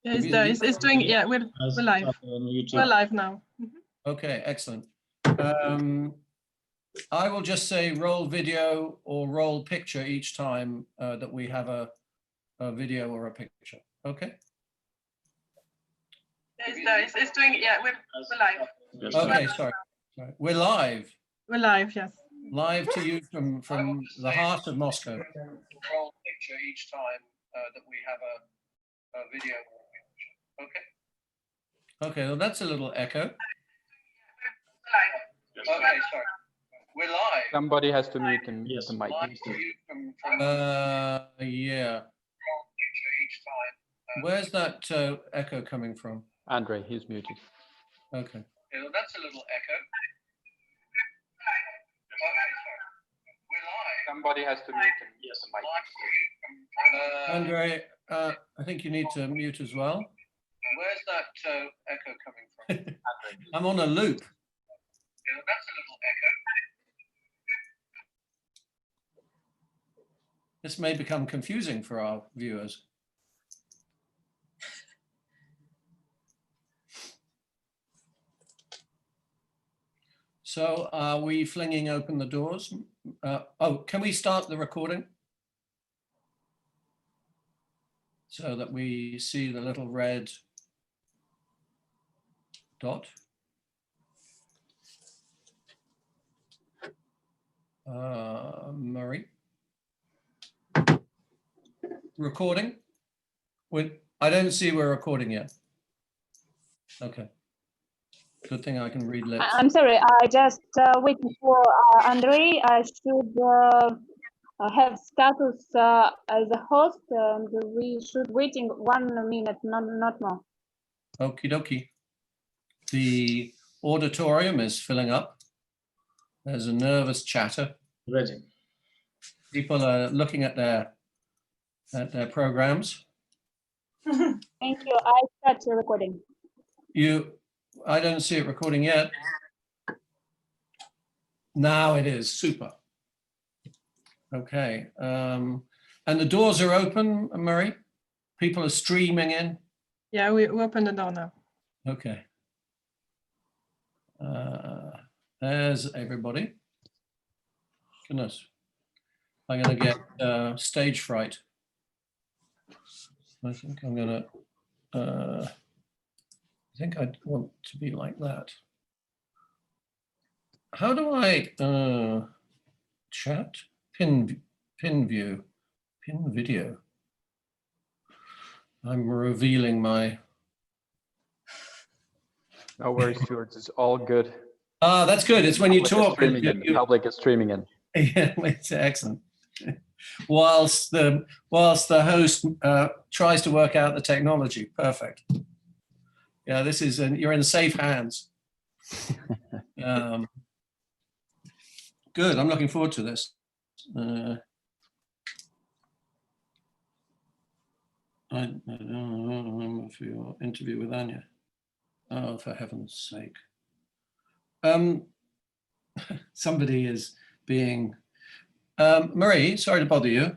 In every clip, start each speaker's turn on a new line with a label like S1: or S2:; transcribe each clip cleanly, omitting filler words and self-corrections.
S1: Yeah, it's there. It's doing. Yeah, we're live. We're live now.
S2: Okay, excellent. I will just say roll video or roll picture each time that we have a video or a picture. Okay.
S1: It's there. It's doing. Yeah, we're live.
S2: Okay, sorry. We're live.
S1: We're live. Yes.
S2: Live to you from the heart of Moscow. Roll picture each time that we have a video or a picture. Okay. Okay, well that's a little echo. Okay, sorry. We're live.
S3: Somebody has to mute the mic.
S2: Yeah. Where's that echo coming from?
S3: Andre, he's muted.
S2: Okay. Yeah, well, that's a little echo.
S3: Somebody has to mute the mic.
S2: Andre, I think you need to mute as well. Where's that echo coming from? I'm on a loop. Yeah, well, that's a little echo. This may become confusing for our viewers. So are we flinging open the doors? Oh, can we start the recording? So that we see the little red dot. Murray. Recording? I don't see we're recording yet. Okay. Good thing I can read lips.
S4: I'm sorry, I just waiting for Andre. I should have status as a host, and we should waiting 1 minute, not more.
S2: Okie dokie. The auditorium is filling up. There's a nervous chatter.
S5: Ready.
S2: People are looking at their programs.
S4: Thank you. I start the recording.
S2: I don't see it recording yet. Now it is. Super. Okay. And the doors are open, Murray? People are streaming in?
S1: Yeah, we open the door now.
S2: Okay. There's everybody. Goodness. I'm going to get stage fright. I think I'm going to... I think I want to be like that. How do I chat? Pin view, pin video. I'm revealing my...
S3: No worries, Stuart. It's all good.
S2: Ah, that's good. It's when you talk.
S3: The public is streaming in.
S2: Yeah, it's excellent. Whilst the host tries to work out the technology. Perfect. Yeah, this is, you're in safe hands. Good, I'm looking forward to this. I don't know for your interview with Anya. Oh, for heaven's sake. Somebody is being, Marie, sorry to bother you.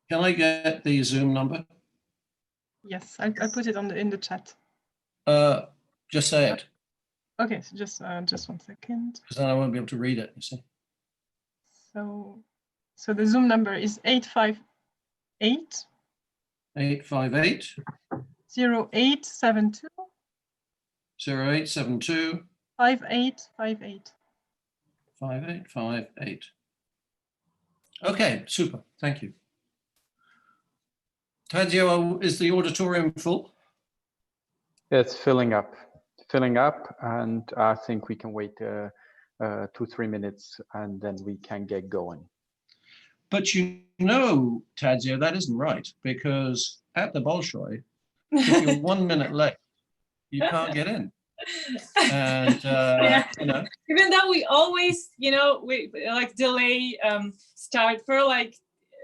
S2: Can I get the Zoom number?
S1: Yes, I put it in the chat.
S2: Just say it.
S1: Okay, so just 1 second.
S2: Because then I won't be able to read it, you see.
S1: So the Zoom number is 858
S2: 858
S1: 0872
S2: 0872
S1: 5858.
S2: 5858. Okay, super. Thank you. Tadzio, is the auditorium full?
S3: It's filling up, and I think we can wait 2-3 minutes, and then we can get going.
S2: But you know, Tadzio, that isn't right, because at the Bolshoi, if you're 1 minute late, you can't get in. And
S6: yeah.
S2: you know,
S6: even though we always, we like delay start for like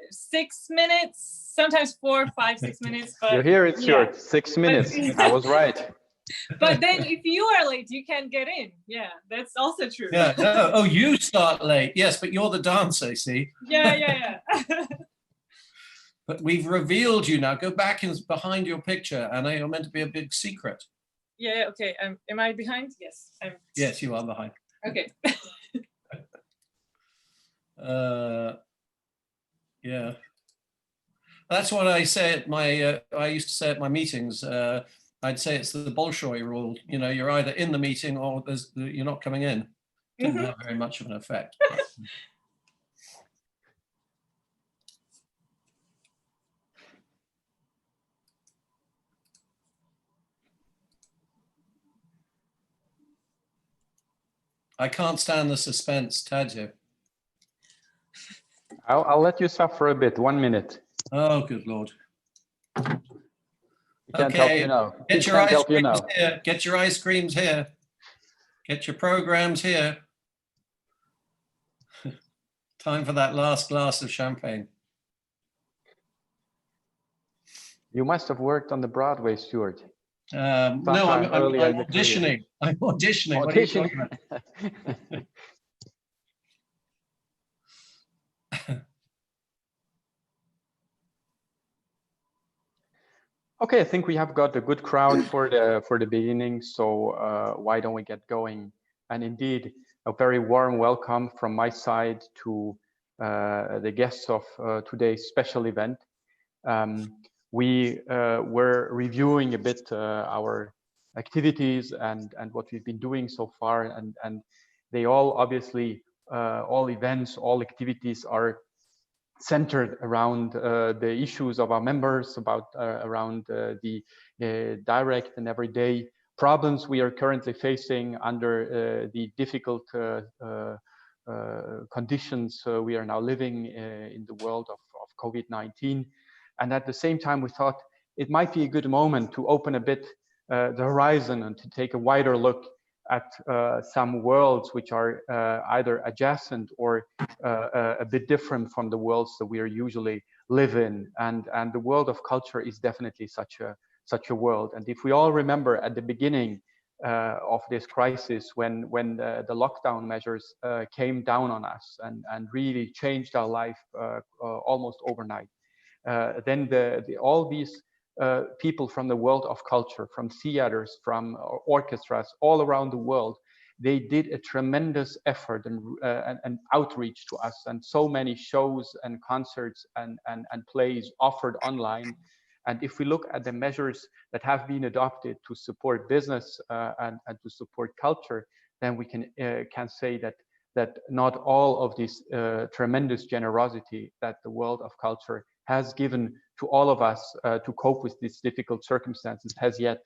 S6: 6 minutes. Sometimes 4, 5, 6 minutes. But
S3: you're here, it's
S6: yeah.
S3: 6 minutes. I was right.
S6: But then if you are late, you can't get in. Yeah, that's also true.
S2: yeah, no, oh, you start late. Yes, but you're the dancer, see?
S6: Yeah.
S2: But we've revealed you now. Go back and behind your picture, Anna. You're meant to be a big secret.
S6: Yeah, okay. Am I behind? Yes.
S2: Yes, you are behind.
S6: Okay.
S2: Yeah. That's what I say at my, I used to say at my meetings, I'd say it's the Bolshoi rule. You know, you're either in the meeting or you're not coming in. Didn't have very much of an effect. I can't stand the suspense, Tadze.
S3: I'll let you suffer a bit. 1 minute.
S2: Oh, good Lord.
S3: Can't help you now.
S2: Get your
S3: Can't
S2: ice
S3: help you
S2: creams
S3: now.
S2: here. Get your ice creams here. Get your programs here. Time for that last glass of champagne.
S3: You must have worked on the Broadway, Stuart.
S2: No, I'm auditioning. I'm auditioning. What are you talking about?
S3: Okay, I think we have got a good crowd for the beginning. So why don't we get going? And indeed, a very warm welcome from my side to the guests of today's special event. We were reviewing a bit our activities and what we've been doing so far, and they all obviously all events, all activities are centered around the issues of our members, around the direct and everyday problems we are currently facing under the difficult conditions we are now living in the world of COVID-19. And at the same time, we thought it might be a good moment to open a bit the horizon and to take a wider look at some worlds which are either adjacent or a bit different from the worlds that we are usually live in. And the world of culture is definitely such a world. And if we all remember at the beginning of this crisis, when the lockdown measures came down on us and really changed our life almost overnight, then all these people from the world of culture, from theaters, from orchestras all around the world, they did a tremendous effort and outreach to us, and so many shows and concerts and plays offered online. And if we look at the measures that have been adopted to support business and to support culture, then we can say that not all of this tremendous generosity that the world of culture has given to all of us to cope with these difficult circumstances has yet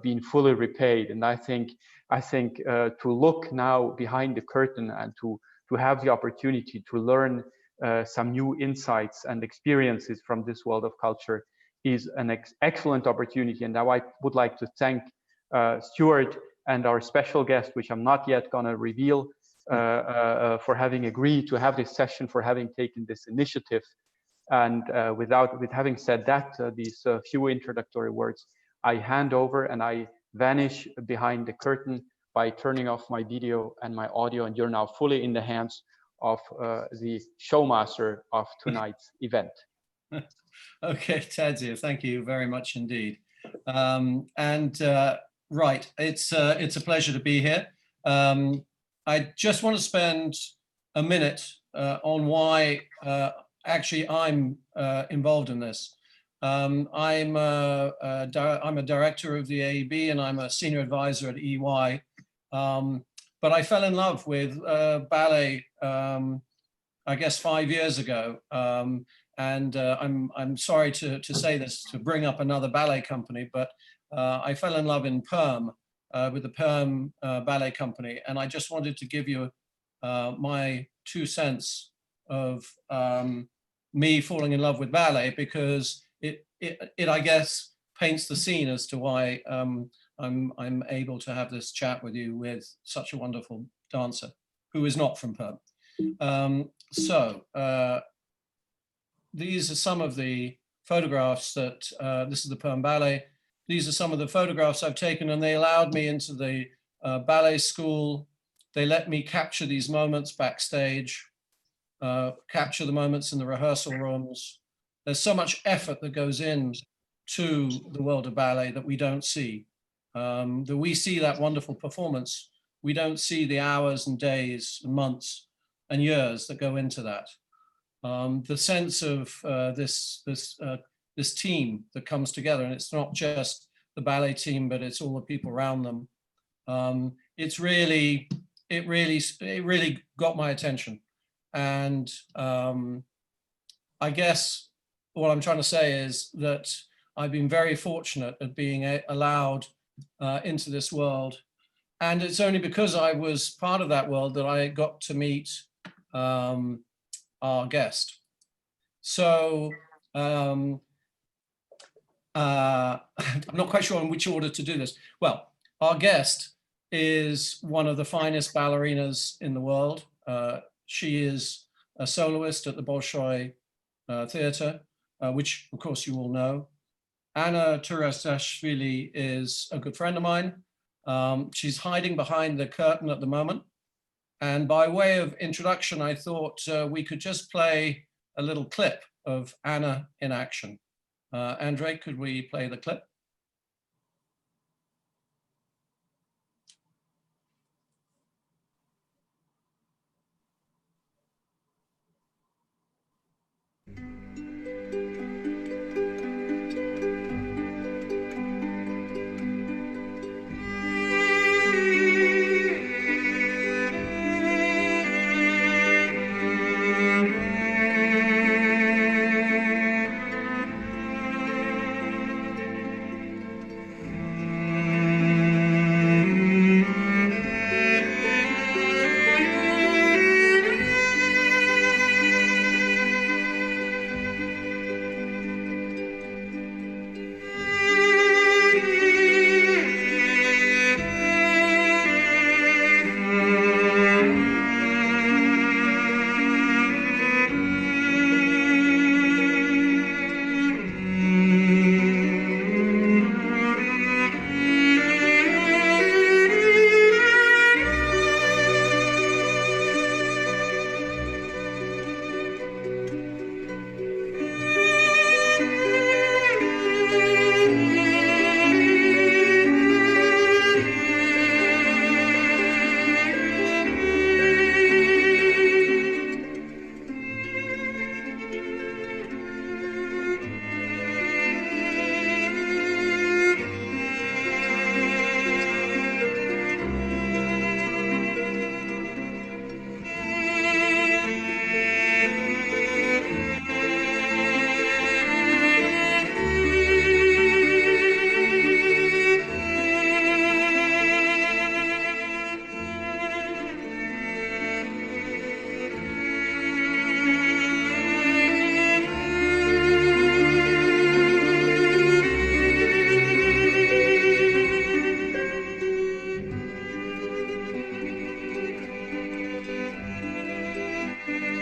S3: been fully repaid. And I think to look now behind the curtain and to have the opportunity to learn some new insights and experiences from this world of culture is an excellent opportunity. And now I would like to thank Stuart and our special guest, which I'm not yet going to reveal, for having agreed to have this session, for having taken this initiative. And with having said that, these few introductory words, I hand over and I vanish behind the curtain by turning off my video and my audio, and you're now fully in the hands of the showmaster of tonight's event.
S2: Okay, Tadzia, thank you very much indeed. Right, it's a pleasure to be here. I just want to spend a minute on why actually I'm involved in this. I'm a director of the AEB and I'm a senior advisor at EY. But I fell in love with ballet, I guess 5 years ago. I'm sorry to say this, to bring up another ballet company, but I fell in love in Perm with the Perm Ballet Company. And I just wanted to give you my 2 cents of me falling in love with ballet, because it I guess paints the scene as to why I'm able to have this chat with you with such a wonderful dancer who is not from Perm. These are some of the photographs that, this is the Perm Ballet. These are some of the photographs I've taken, and they allowed me into the ballet school. They let me capture these moments backstage, capture the moments in the rehearsal rooms, there's so much effort that goes in to the world of ballet that we don't see. That we see that wonderful performance, we don't see the hours and days and months and years that go into that. The sense of this team that comes together, and it's not just the ballet team, but it's all the people around them. It really got my attention. And I guess what I'm trying to say is that I've been very fortunate at being allowed into this world. And it's only because I was part of that world that I got to meet our guest. So I'm not quite sure in which order to do this. Well, our guest is one of the finest ballerinas in the world. She is a soloist at the Bolshoi Theatre, which of course you all know. Anna Turasashvili is a good friend of mine. She's hiding behind the curtain at the moment. And by way of introduction, I thought we could just play a little clip of Anna in action. Andre, could we play the clip?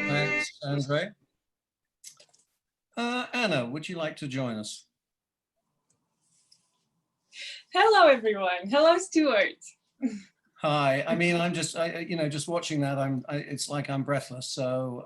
S2: Thanks, Andre. Anna, would you like to join us?
S6: Hello, everyone. Hello, Stuart.
S2: Hi. I mean, I'm just, just watching that. It's like I'm breathless. So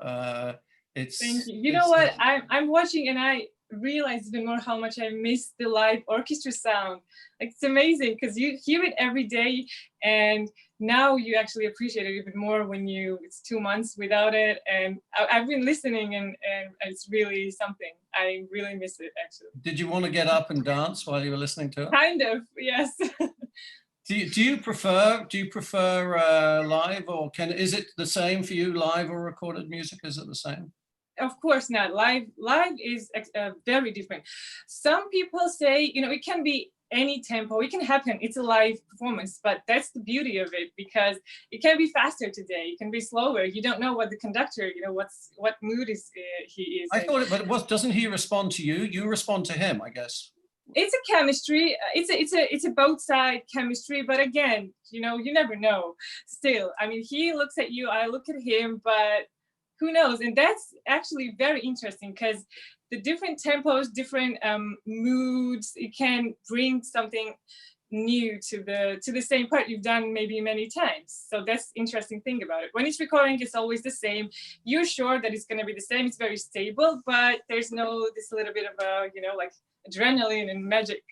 S2: it's.
S6: Thank you. You know what? I'm watching and I realize even more how much I miss the live orchestra sound. Like, it's amazing because you hear it every day, and now you actually appreciate it even more when it's 2 months without it. And I've been listening, and it's really something. I really miss it, actually.
S2: Did you want to get up and dance while you were listening to it?
S6: Kind of, yes.
S2: Do you prefer live, or is it the same for you, live or recorded music? Is it the same?
S6: Of course not. Live is very different. Some people say, it can be any tempo, it can happen, it's a live performance, but that's the beauty of it, because it can be faster today, it can be slower, you don't know what the conductor, what mood he is.
S2: I thought but doesn't he respond to you? You respond to him, I guess.
S6: It's a chemistry, it's a both side chemistry, but again, you never know. Still, I mean, he looks at you, I look at him, but who knows? And that's actually very interesting, because the different tempos, different moods, it can bring something new to the same part you've done maybe many times. So that's interesting thing about it. When it's recording, it's always the same. You're sure that it's going to be the same. It's very stable, but there's no this little bit of a, you know, like adrenaline and magic.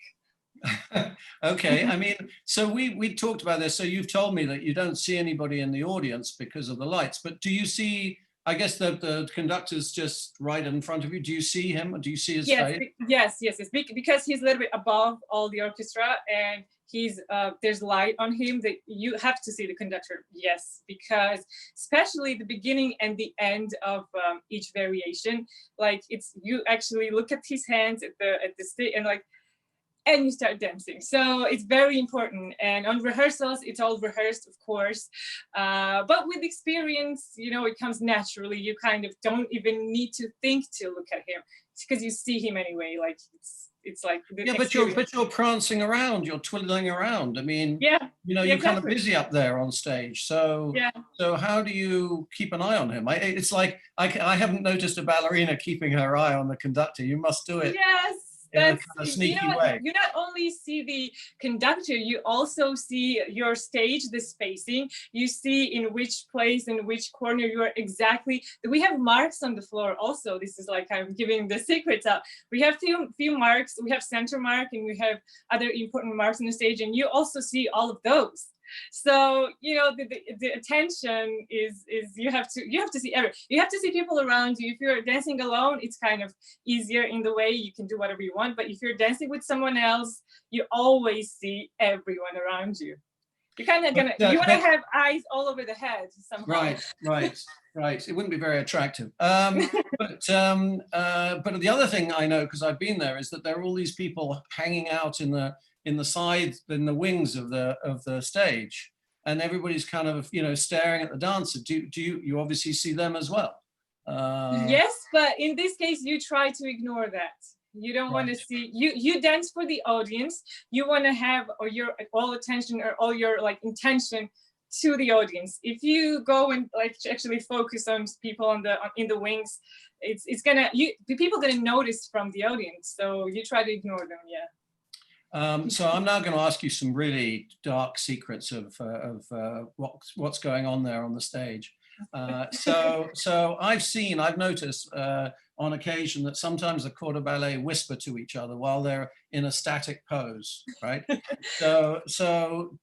S2: Okay, I mean, so we talked about this. So you've told me that you don't see anybody in the audience because of the lights, but do you see, I guess the conductor's just right in front of you. Do you see him? Or do you see his face?
S6: Yes. Because he's a little bit above all the orchestra, and he's there's light on him that you have to see the conductor. Yes, because especially the beginning and the end of each variation, like it's, you actually look at his hands at the stick and you start dancing. So it's very important. And on rehearsals, it's all rehearsed, of course. But with experience, you know, it comes naturally. You kind of don't even need to think to look at him. It's because you see him anyway. Like it's like the
S2: experience. but you're prancing around, you're twiddling around. I mean,
S6: yeah,
S2: you know, you're kind of busy up there on stage. So so how do you keep an eye on him? It's like I haven't noticed a ballerina keeping her eye on the conductor. You must do it.
S6: Yes.
S2: That's kind of sneaky,
S6: you know,
S2: way.
S6: You not only see the conductor, you also see your stage, the spacing. You see in which place, in which corner you are exactly. We have marks on the floor also. This is like I'm giving the secrets out. We have few marks. We have center mark and we have other important marks on the stage, and you also see all of those. So you know the attention is you have to see you have to see people around you. If you're dancing alone, it's kind of easier in the way you can do whatever you want, but if you're dancing with someone else, you always see everyone around you. You're kind of gonna you want to have eyes all over the head somehow.
S2: Right. It wouldn't be very attractive. But the other thing I know, because I've been there, is that there are all these people hanging out in the sides, in the wings of the stage, and everybody's kind of, you know, staring at the dancer. Do you obviously see them as well?
S6: Yes, but in this case, you try to ignore that. You don't want to see, you dance for the audience. You want to have your all attention or all your like intention to the audience. If you go and like actually focus on people in the wings, it's gonna people gonna notice from the audience. So you try to ignore them. Yeah.
S2: So I'm now going to ask you some really dark secrets of what's going on there on the stage. So I've noticed on occasion that sometimes the corps de ballet whisper to each other while they're in a static pose, right? So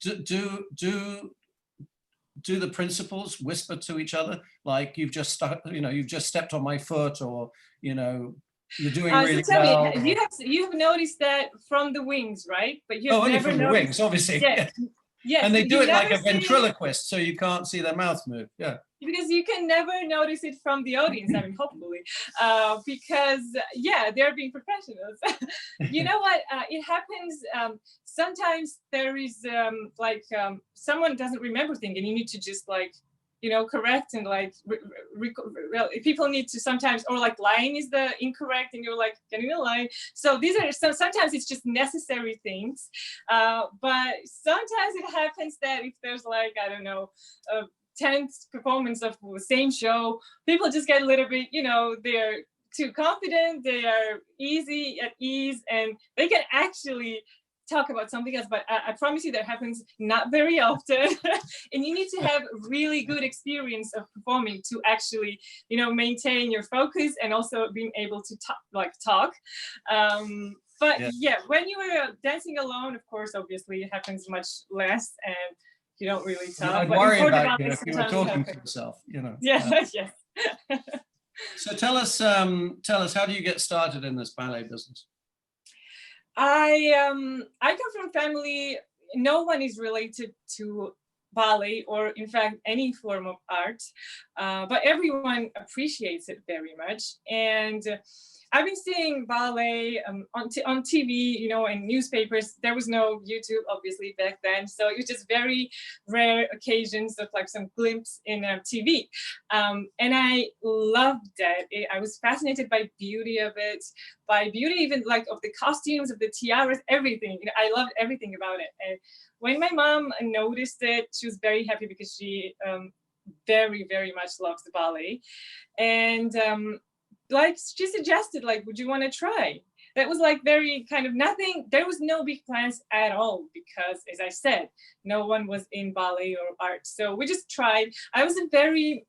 S2: do the principals whisper to each other like you've just stepped on my foot, or you know, you're doing really
S6: so tell
S2: well?
S6: me, you've noticed that from the wings, right? But you've
S2: only
S6: never
S2: from the
S6: noticed,
S2: wings, obviously.
S6: Yes,
S2: and they do it like a ventriloquist, so you can't see their mouth move. Yeah.
S6: Because you can never notice it from the audience. I mean, hopefully, because they're being professionals. You know what? It happens. Sometimes there is someone doesn't remember things, and you need to just like, you know, correct and like people need to sometimes, or like line is the incorrect and you're like getting a line. So these are sometimes it's just necessary things, but sometimes it happens that if there's like, I don't know, a 10th performance of the same show, people just get a little bit, you know, they're too confident, they are at ease, and they can actually talk about something else, but I promise you that happens not very often. And you need to have really good experience of performing to actually, you know, maintain your focus and also being able to talk. But when you are dancing alone, of course, obviously it happens much less and you don't really talk.
S2: I'd worry about you if you were talking to yourself, you know.
S6: Yes.
S2: So tell us, how do you get started in this ballet business?
S6: I come from a family, no one is related to ballet or in fact any form of art, but everyone appreciates it very much. And I've been seeing ballet on TV, you know, in newspapers. There was no YouTube, obviously, back then. So it was just very rare occasions of like some glimpse in TV. And I loved that. I was fascinated by beauty of it, by beauty even like of the costumes, of the tiaras, everything. You know, I loved everything about it. And when my mom noticed it, she was very happy because she very, very much loves the ballet. And like she suggested, like, would you want to try? that was like very kind of nothing. There was no big plans at all because, as I said, no one was in ballet or art. So we just tried. I was a very,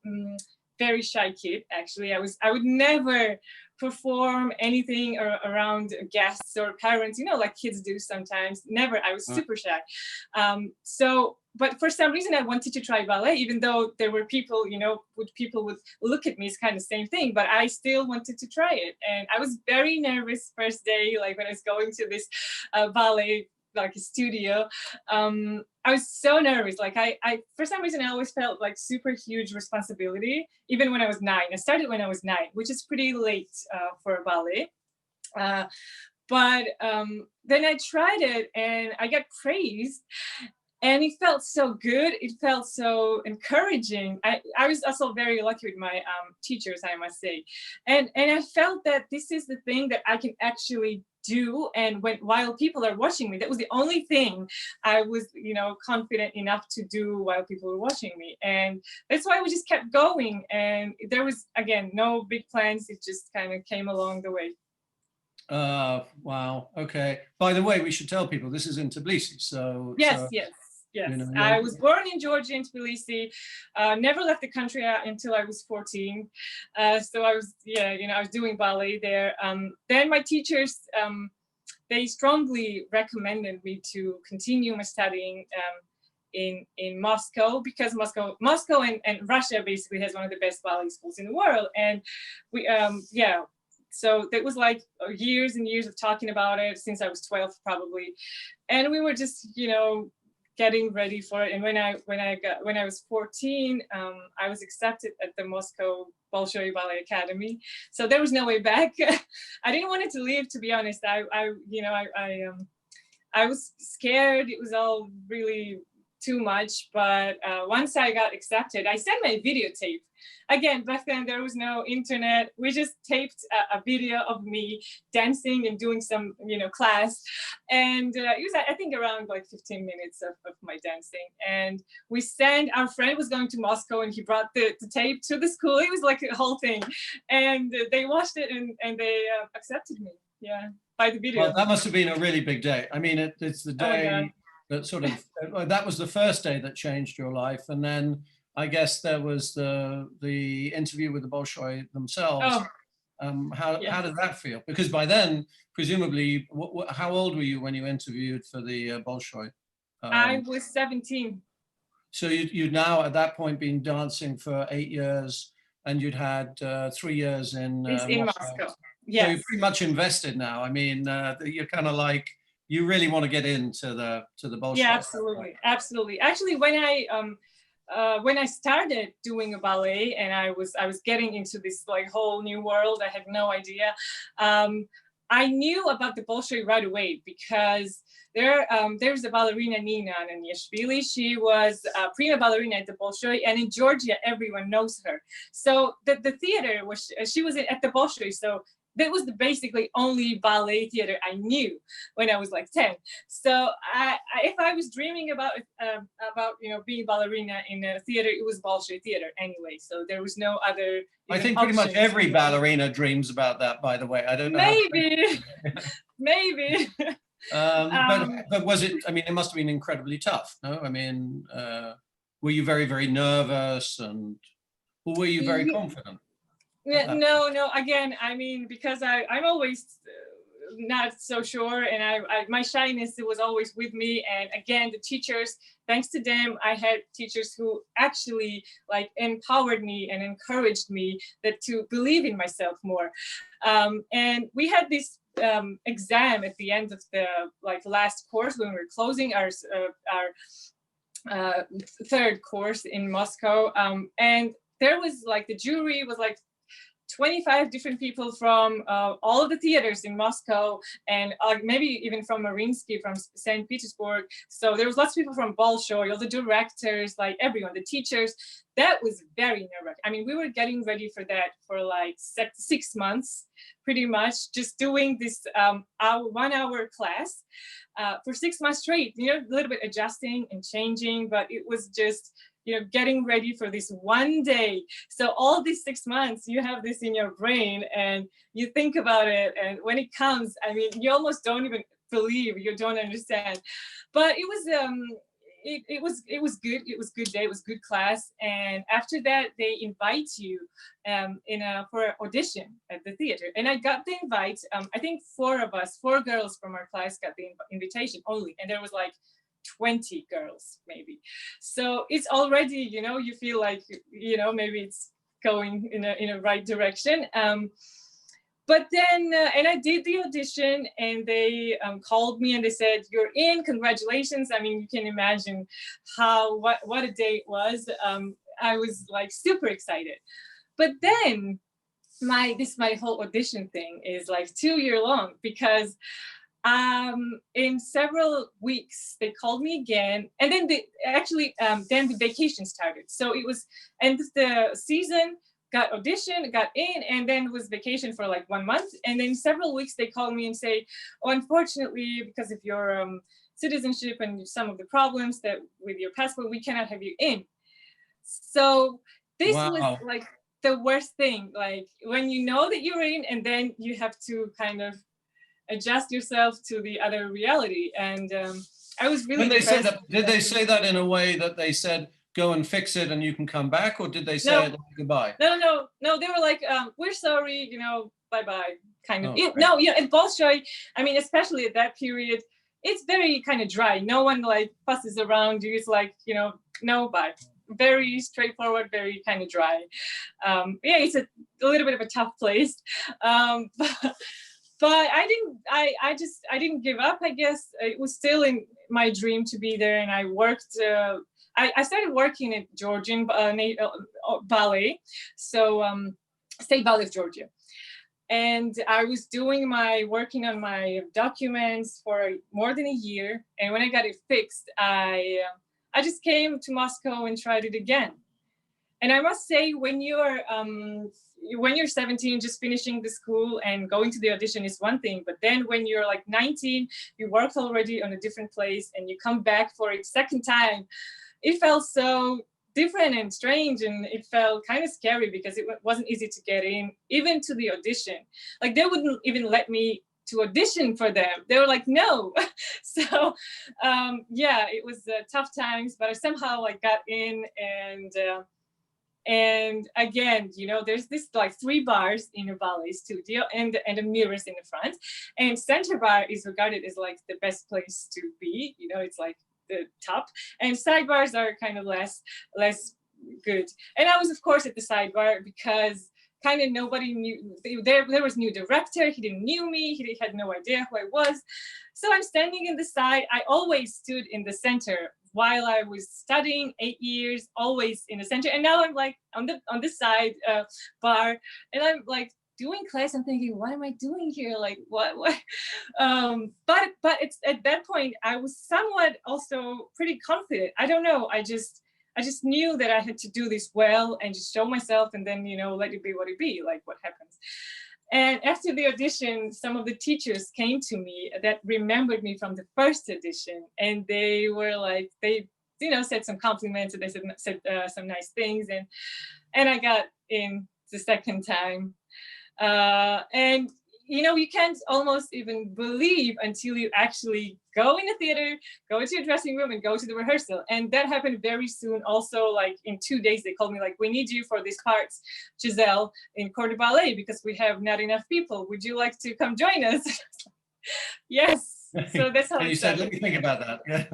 S6: very shy kid, actually. I would never perform anything around guests or parents, you know, like kids do sometimes. Never. I was super shy. But for some reason I wanted to try ballet, even though there were people, you know, people would look at me, it's kind of the same thing, but I still wanted to try it. And I was very nervous first day, like when I was going to this ballet, like a studio. I was so nervous. Like I, for some reason, I always felt like super huge responsibility, even when I was 9. I started when I was 9, which is pretty late for ballet. But then I tried it and I got praised. And it felt so good. It felt so encouraging. I was also very lucky with my teachers, I must say. And I felt that this is the thing that I can actually do. And while people are watching me, that was the only thing I was, you know, confident enough to do while people were watching me. And that's why we just kept going. And there was, again, no big plans. It just kind of came along the way.
S2: Wow. Okay. By the way, we should tell people this is in Tbilisi. So
S6: yes. Yes, you know, I was born in Georgia, in Tbilisi. Never left the country until I was 14. So I was, you know, I was doing ballet there. Then my teachers, they strongly recommended me to continue my studying in Moscow, because Moscow and Russia basically has one of the best ballet schools in the world. And we, so that was like years and years of talking about it since I was 12 probably. And we were just, you know, getting ready for it. And when I was 14, I was accepted at the Moscow Bolshoi Ballet Academy. So there was no way back. I didn't want it to leave, to be honest. I was scared. It was all really too much. But once I got accepted, I sent my videotape. Again, back then there was no internet. We just taped a video of me dancing and doing some, you know, class. And it was, I think, around like 15 minutes of my dancing. And we sent, our friend was going to Moscow and he brought the tape to the school. It was like a whole thing. And they watched it and they accepted me, by the video.
S2: Well, that must have been a really big day. I mean, it's the day that sort of, that was the first day that changed your life. And then I guess there was the interview with the Bolshoi themselves. How did that feel? Because by then, presumably, how old were you when you interviewed for the Bolshoi?
S6: I was 17.
S2: So you'd now at that point been dancing for 8 years, and you'd had 3 years in Moscow.
S6: Yes.
S2: So you're pretty much invested now. I mean, you're kind of like, you really want to get into the Bolshoi.
S6: Yeah, absolutely, absolutely. Actually, when I started doing a ballet and I was getting into this like whole new world, I had no idea. I knew about the Bolshoi right away because there's a ballerina, Nina Ananiashvili. She was a prima ballerina at the Bolshoi, and in Georgia everyone knows her. So the theater was, she was at the Bolshoi, so that was the basically only ballet theater I knew when I was like 10. So if I was dreaming about you know, being ballerina in a theater, it was Bolshoi theater anyway. So there was no other.
S2: I think pretty much every ballerina dreams about that, by the way. I don't know.
S6: Maybe, maybe.
S2: But was it? I mean, it must have been incredibly tough. No, I mean, were you very, very nervous, or were you very confident?
S6: No. Again, I mean, because I'm always not so sure, and my shyness, it was always with me. And again, the teachers, thanks to them, I had teachers who actually like empowered me and encouraged me to believe in myself more. And we had this exam at the end of the last course when we were closing our third course in Moscow, and there was like, the jury was like 25 different people from all of the theaters in Moscow, and maybe even from Mariinsky, from St. Petersburg. So there was lots of people from Bolshoi, all the directors, like everyone, the teachers. That was very nerve-wracking. I mean, we were getting ready for that for like 6 months, pretty much, just doing this 1-hour class for 6 months straight, you know, a little bit adjusting and changing, but it was just you know, getting ready for this one day. So all these 6 months, you have this in your brain and you think about it. And when it comes, I mean, you almost don't even believe, you don't understand. But it was it was good. It was good day. It was good class. And after that, they invite you for an audition at the theater. And I got the invite. I think 4 girls from our class got the invitation only, and there was like 20 girls maybe. So it's already, you know, you feel like, you know, maybe it's going in a right direction. But then, and I did the audition, and they called me and they said, "You're in, congratulations." I mean, you can imagine what a day it was. I was like super excited. But then my whole audition thing is like 2 year long, because in several weeks they called me again, and then then the vacation started. So it was end of the season, got audition, got in, and then was vacation for like 1 month. And then several weeks they call me and say, "Oh, unfortunately, because of your citizenship and some of the problems that with your passport, we cannot have you in." So this was like the worst thing, like when you know that you're in, and then you have to kind of adjust yourself to the other reality. And I was really
S2: did they say that in a way that they said, "Go and fix it and you can come back," or did they say it like goodbye?
S6: No, they were like, "We're sorry, you know, bye-bye," kind of. No, yeah, in Bolshoi, I mean, especially at that period, it's very kind of dry. No one like fusses around you. It's like, you know, no, bye. Very straightforward, very kind of dry. Yeah, it's a little bit of a tough place. But I didn't give up, I guess. It was still in my dream to be there, and I worked. I started working at Georgian ballet, so State Ballet of Georgia, and I was working on my documents for more than a year. And when I got it fixed, I just came to Moscow and tried it again. And I must say, when you're 17, just finishing the school and going to the audition is one thing. But then when you're like 19, you worked already on a different place, and you come back for a second time, it felt so different and strange, and it felt kind of scary because it wasn't easy to get in, even to the audition. Like they wouldn't even let me to audition for them. They were like, no. So yeah, it was tough times, but I somehow like got in. And again, you know, there's this like 3 bars in a ballet studio, and the mirrors in the front, and center bar is regarded as like the best place to be. You know, it's like the top, and sidebars are kind of less good. And I was of course at the sidebar because kind of nobody knew. There was new director. He didn't knew me. He had no idea who I was. So I'm standing in the side. I always stood in the center while I was studying 8 years, always in the center. And now I'm like on the side bar, and I'm like doing class. I'm thinking, what am I doing here? Like what? But it's at that point I was somewhat also pretty confident. I don't know. I just knew that I had to do this well and just show myself, and then, you know, let it be what it be, like what happens. And after the audition, some of the teachers came to me that remembered me from the first audition, and they were like, they, you know, said some compliments, and they said some nice things, and I got in the second time. And you know, you can't almost even believe until you actually go in the theater, go into your dressing room, and go to the rehearsal. And that happened very soon. Also, like in 2 days, they called me like, "We need you for these parts, Giselle, in Corps de Ballet, because we have not enough people. Would you like to come join us?" Yes. So that's how
S2: you said, "Let me think about that." Yeah.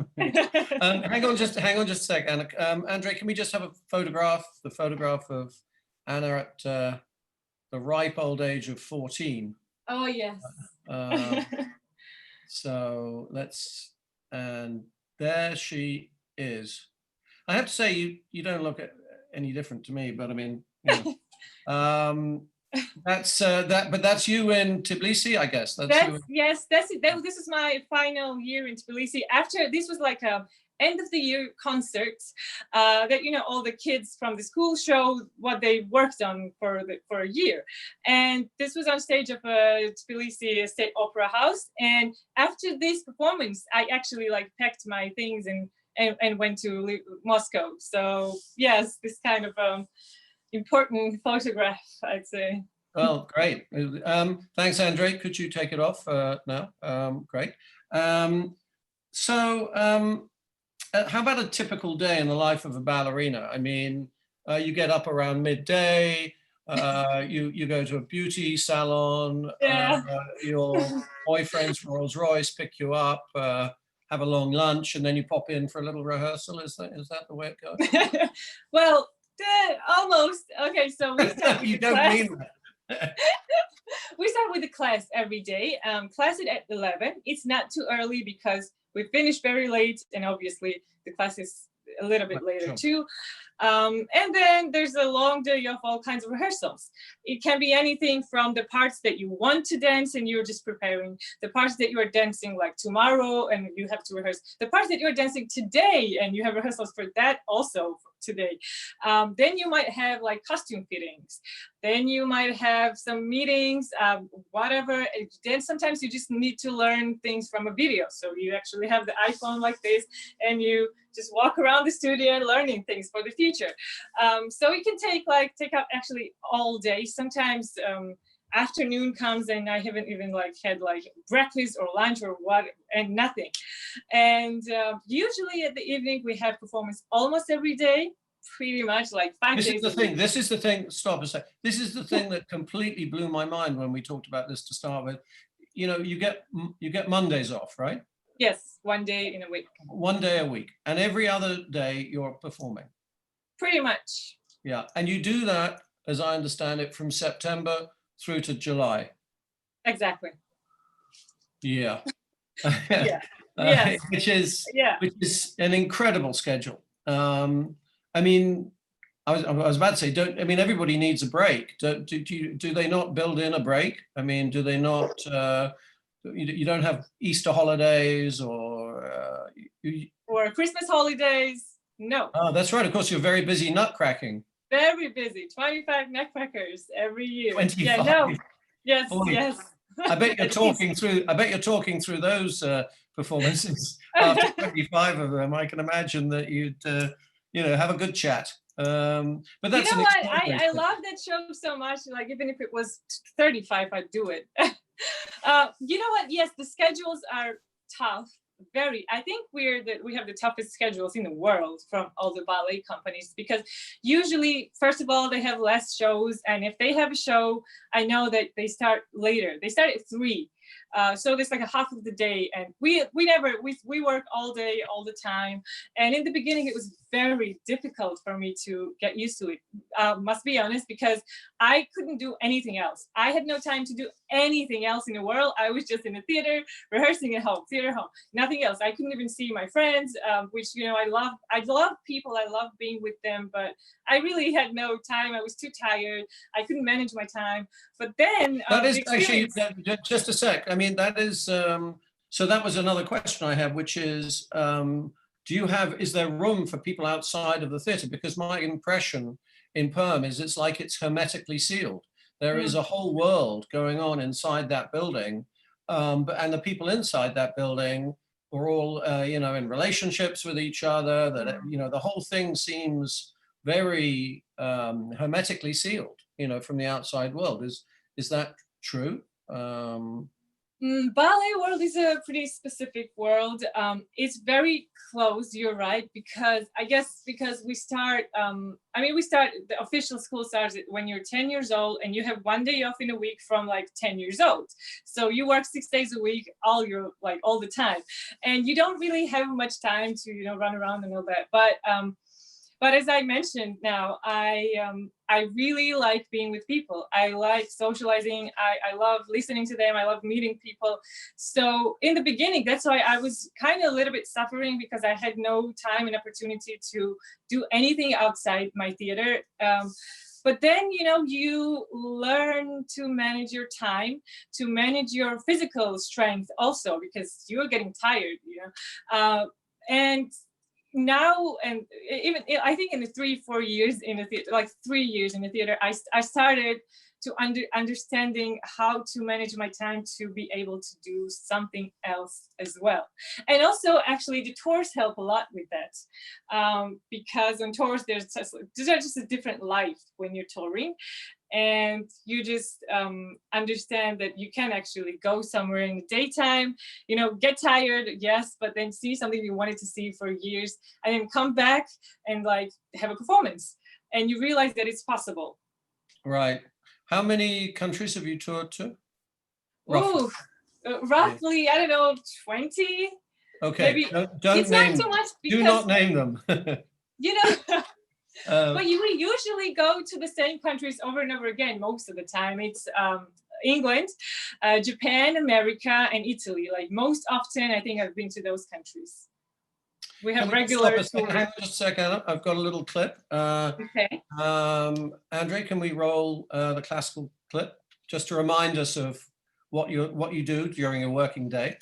S2: Hang on just a sec, Anna. Andre, can we just have a photograph? The photograph of Anna at the ripe old age of 14.
S6: Oh yes.
S2: So let's, and there she is. I have to say, you don't look any different to me, but I mean, you know, that's you in Tbilisi, I guess.
S6: Yes, that's it. This is my final year in Tbilisi. After this was like a end of the year concerts that, you know, all the kids from the school show what they worked on for a year. And this was on stage of Tbilisi State Opera House. And after this performance, I actually like packed my things and and went to Moscow. So yes, this kind of important photograph, I'd say.
S2: Well, great. Thanks, Andre. Could you take it off now? Great. How about a typical day in the life of a ballerina? I mean, you get up around midday, you go to a beauty salon,
S6: Yeah.
S2: your boyfriend's Rolls Royce pick you up, have a long lunch, and then you pop in for a little rehearsal. Is that the way it goes?
S6: Well, almost. Okay, so we start with
S2: you
S6: the
S2: don't
S6: class.
S2: mean that.
S6: We start with the class every day. Class is at 11. It's not too early because we finish very late, and obviously the class is a little bit later too. And then there's a long day of all kinds of rehearsals. It can be anything from the parts that you want to dance and you're just preparing, the parts that you are dancing like tomorrow and you have to rehearse, the parts that you're dancing today and you have rehearsals for that also today. Then you might have like costume fittings. Then you might have some meetings, whatever. Then sometimes you just need to learn things from a video. So you actually have the iPhone like this and you just walk around the studio and learning things for the future. So it can take up actually all day. Sometimes afternoon comes and I haven't even had breakfast or lunch or what, and nothing. And usually at the evening we have performance almost every day, pretty much like 5 days.
S2: This is the thing. Stop a sec. This is the thing that completely blew my mind when we talked about this to start with. You know, you get Mondays off, right?
S6: Yes, 1 day in a week.
S2: 1 day a week, and every other day you're performing.
S6: Pretty much.
S2: Yeah, and you do that, as I understand it, from September through to July.
S6: Exactly.
S2: Yeah.
S6: Yeah. Yes.
S2: Which is an incredible schedule. I mean, I was about to say, everybody needs a break. Do they not build in a break? I mean, do they not? You don't have Easter holidays or
S6: Christmas holidays? No.
S2: Oh, that's right. Of course, you're very busy nutcracking.
S6: Very busy. 25 nutcrackers every year.
S2: 25.
S6: Yeah, no. Yes,
S2: Boy,
S6: yes.
S2: I bet you're talking through. I bet you're talking through those performances after 25 of them. I can imagine that you'd, have a good chat. But that's
S6: what? I love that show so much. Like even if it was 35, I'd do it. You know what? Yes, the schedules are tough. I think we have the toughest schedules in the world from all the ballet companies, because usually, first of all, they have less shows, and if they have a show, I know that they start later. They start at 3. So there's like a half of the day, and we work all day, all the time. And in the beginning, it was very difficult for me to get used to it. Must be honest, because I couldn't do anything else. I had no time to do anything else in the world. I was just in the theater, rehearsing at home, theater home, nothing else. I couldn't even see my friends, which, I love. I love people. I love being with them, but I really had no time. I was too tired. I couldn't manage my time. But then
S2: that is actually just a sec. I mean, that is so. That was another question I have, which is, is there room for people outside of the theatre? Because my impression in Perm is it's like it's hermetically sealed. There is a whole world going on inside that building, and the people inside that building are all, in relationships with each other. That the whole thing seems very hermetically sealed, from the outside world. Is that true?
S6: Ballet world is a pretty specific world. It's very close, you're right, because we start, the official school starts when you're 10 years old and you have 1 day off in a week from 10 years old. So you work 6 days a week, all the time. And you don't really have much time to, run around and all that. But as I mentioned now, I really like being with people. I like socializing. I love listening to them. I love meeting people. So in the beginning, that's why I was kind of a little bit suffering, because I had no time and opportunity to do anything outside my theater. But then, you learn to manage your time, to manage your physical strength also, because you're getting tired, and now, and even I think in the 3-4 years in the theater, 3 years in the theater, I started to understanding how to manage my time to be able to do something else as well. And also, actually, the tours help a lot with that, because on tours, there's just a different life when you're touring. And you just understand that you can actually go somewhere in the daytime, you know, get tired, yes, but then see something you wanted to see for years, and then come back and like have a performance, and you realize that it's possible.
S2: Right. How many countries have you toured to?
S6: Roughly, roughly, I don't know, 20.
S2: Okay.
S6: Maybe.
S2: Don't
S6: it's
S2: name
S6: not too much because,
S2: do not name them.
S6: You know. But we usually go to the same countries over and over again. Most of the time, it's England, Japan, America, and Italy. Like most often, I think I've been to those countries. We have regular tours.
S2: Hang on just a second. I've got a little clip.
S6: Okay.
S2: Andre, can we roll the classical clip just to remind us of what you do during a working day?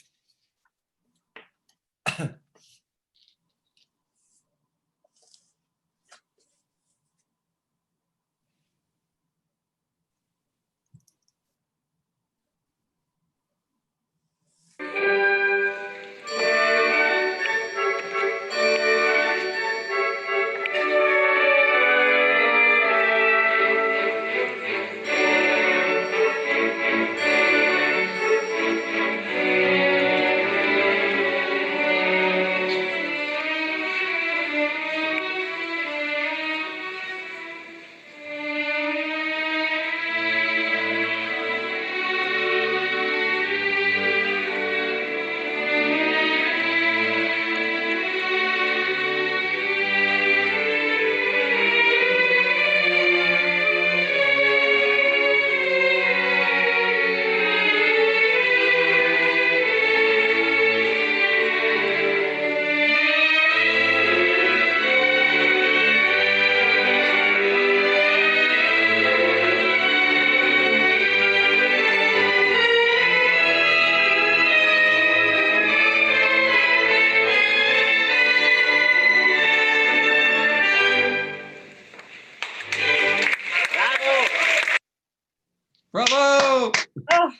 S2: Bravo!
S6: Oh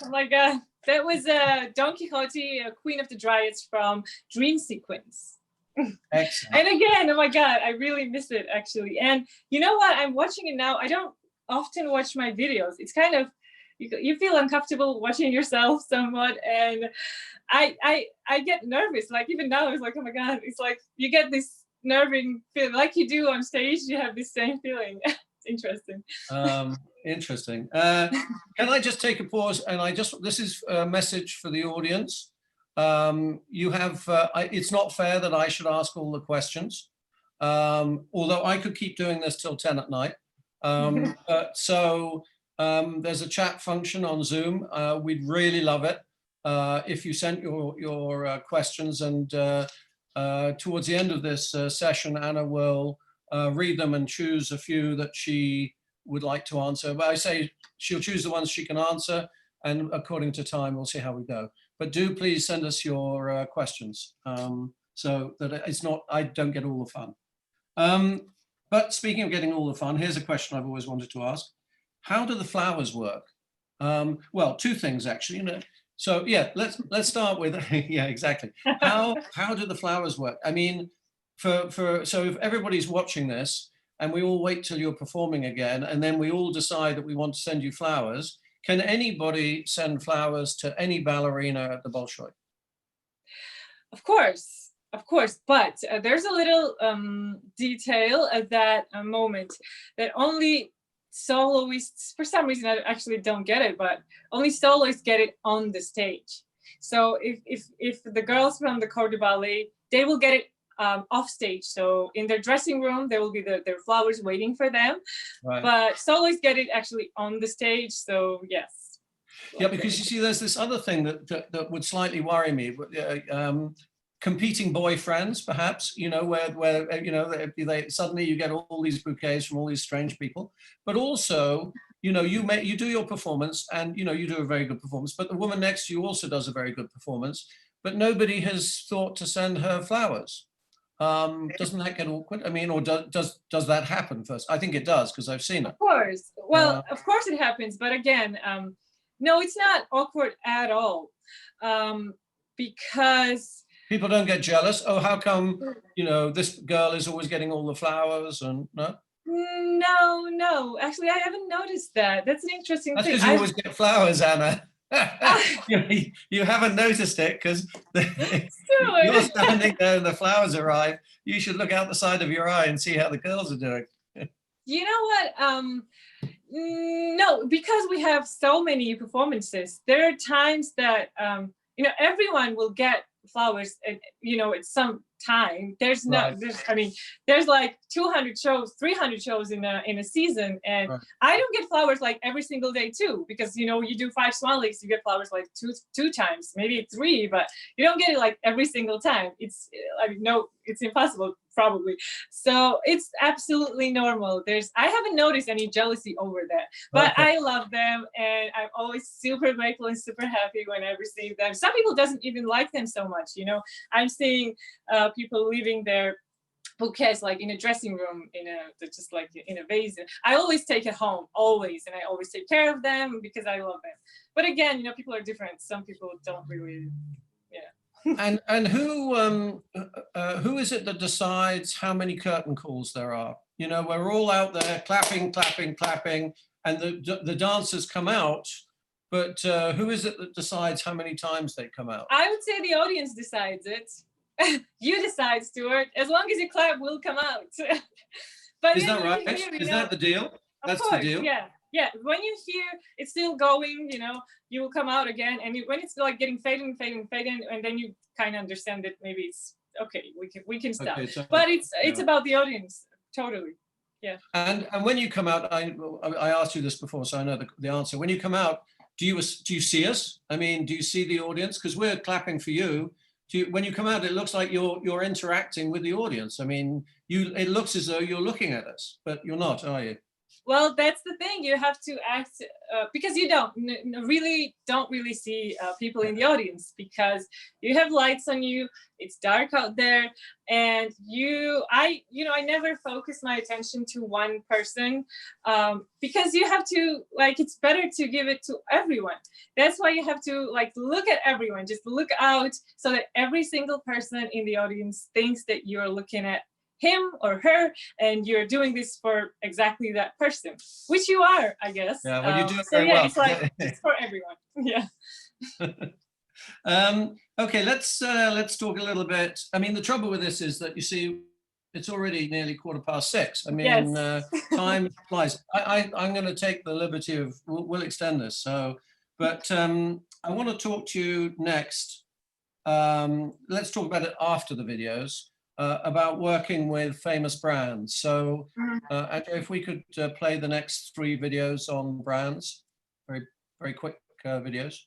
S6: my God. That was Don Quixote, Queen of the Dryads from Dream Sequence.
S2: Excellent.
S6: And again, oh my God, I really miss it actually. And you know what? I'm watching it now. I don't often watch my videos. It's kind of, you feel uncomfortable watching yourself somewhat. And I get nervous. Like even now, I was like, oh my God, it's like you get this nerving feeling like you do on stage. You have this same feeling. Interesting.
S2: Interesting. Can I just take a pause? And this is a message for the audience. You have, it's not fair that I should ask all the questions, although I could keep doing this till 10 at night. So there's a chat function on Zoom. We'd really love it if you sent your questions, and towards the end of this session, Anna will read them and choose a few that she would like to answer. But I say she'll choose the ones she can answer, and according to time, we'll see how we go. But do please send us your questions so that it's not, I don't get all the fun. But speaking of getting all the fun, here's a question I've always wanted to ask. How do the flowers work? Well, two things actually. You know, so yeah, let's start with yeah, exactly. How do the flowers work? I mean, so if everybody's watching this and we all wait till you're performing again, and then we all decide that we want to send you flowers, can anybody send flowers to any ballerina at the Bolshoi?
S6: Of course, but there's a little detail at that moment that only soloists, for some reason I actually don't get it, but only soloists get it on the stage. So if the girls from the corps de ballet, they will get it off stage. So in their dressing room, there will be their flowers waiting for them. Right. But soloists get it actually on the stage. So yes.
S2: Yeah, because you see, there's this other thing that would slightly worry me. Competing boyfriends, perhaps, you know, where you know, they suddenly you get all these bouquets from all these strange people, but also, you know, you do your performance, and you know, you do a very good performance, but the woman next to you also does a very good performance, but nobody has thought to send her flowers. doesn't that get awkward? I mean, or does that happen first? I think it does, because I've seen it.
S6: Of course. Well, of course it happens, but again, no, it's not awkward at all, because
S2: people don't get jealous. Oh, how come, you know, this girl is always getting all the flowers, and no?
S6: No, actually, I haven't noticed that. That's an interesting
S2: That's
S6: thing.
S2: because you always get flowers, Anna. You haven't noticed it because you're standing there and the flowers arrive. You should look out the side of your eye and see how the girls are doing.
S6: You know what? No, because we have so many performances, there are times that, you know, everyone will get flowers, you know, at some time. There's not, I mean, there's like 200 shows, 300 shows in a season, and I don't get flowers like every single day too, because, you know, you do 5 Swan Lakes, you get flowers like two times, maybe 3, but you don't get it like every single time. It's, I mean, no, it's impossible probably. So it's absolutely normal. I haven't noticed any jealousy over that, but I love them, and I'm always super grateful and super happy when I receive them. Some people doesn't even like them so much, you know. I'm seeing people leaving their bouquets like in a dressing room, just like in a vase. I always take it home, always, and I always take care of them because I love them. But again, you know, people are different. Some people don't really,
S2: And who is it that decides how many curtain calls there are? You know, we're all out there clapping, and the dancers come out, but who is it that decides how many times they come out?
S6: I would say the audience decides it. You decide, Stuart. As long as you clap, we'll come out. But
S2: is that right? Is that the deal? That's the deal?
S6: Yeah. When you hear it's still going, you know, you will come out again. And when it's like getting fading, and then you kind of understand that maybe it's okay, we can stop. Okay, so, but it's about the audience, totally. Yeah.
S2: And when you come out, I asked you this before, so I know the answer. When you come out, do you see us? I mean, do you see the audience? Because we're clapping for you. When you come out, it looks like you're interacting with the audience. I mean, it looks as though you're looking at us, but you're not, are you?
S6: Well, that's the thing. You have to act because you don't really see people in the audience, because you have lights on you. It's dark out there, and I never focus my attention to one person, because you have to, like, it's better to give it to everyone. That's why you have to, like, look at everyone, just look out, so that every single person in the audience thinks that you're looking at him or her, and you're doing this for exactly that person, which you are, I guess.
S2: Yeah, well, you do it
S6: so
S2: very
S6: yeah,
S2: well.
S6: it's like it's for everyone. Yeah.
S2: Okay, let's talk a little bit. I mean, the trouble with this is that, you see, it's already nearly 6:15. I mean,
S6: yes.
S2: Time flies. I'm going to take the liberty of, we'll extend this. So, but I want to talk to you next. Let's talk about it after the videos. About working with famous brands. So, Andrea, if we could play the next 3 videos on brands, very, very quick videos.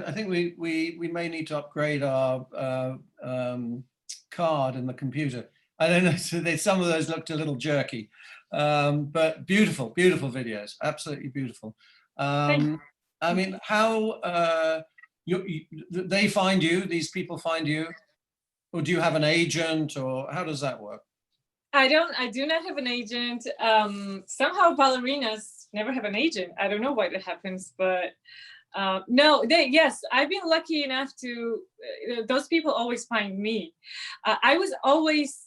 S2: I think we may need to upgrade our card in the computer. I don't know, so some of those looked a little jerky, but beautiful, beautiful videos, absolutely beautiful. I mean, how they find you, these people find you, or do you have an agent, or how does that work?
S6: I do not have an agent. Somehow ballerinas never have an agent. I don't know why that happens, but no, yes, I've been lucky enough to, those people always find me. I was always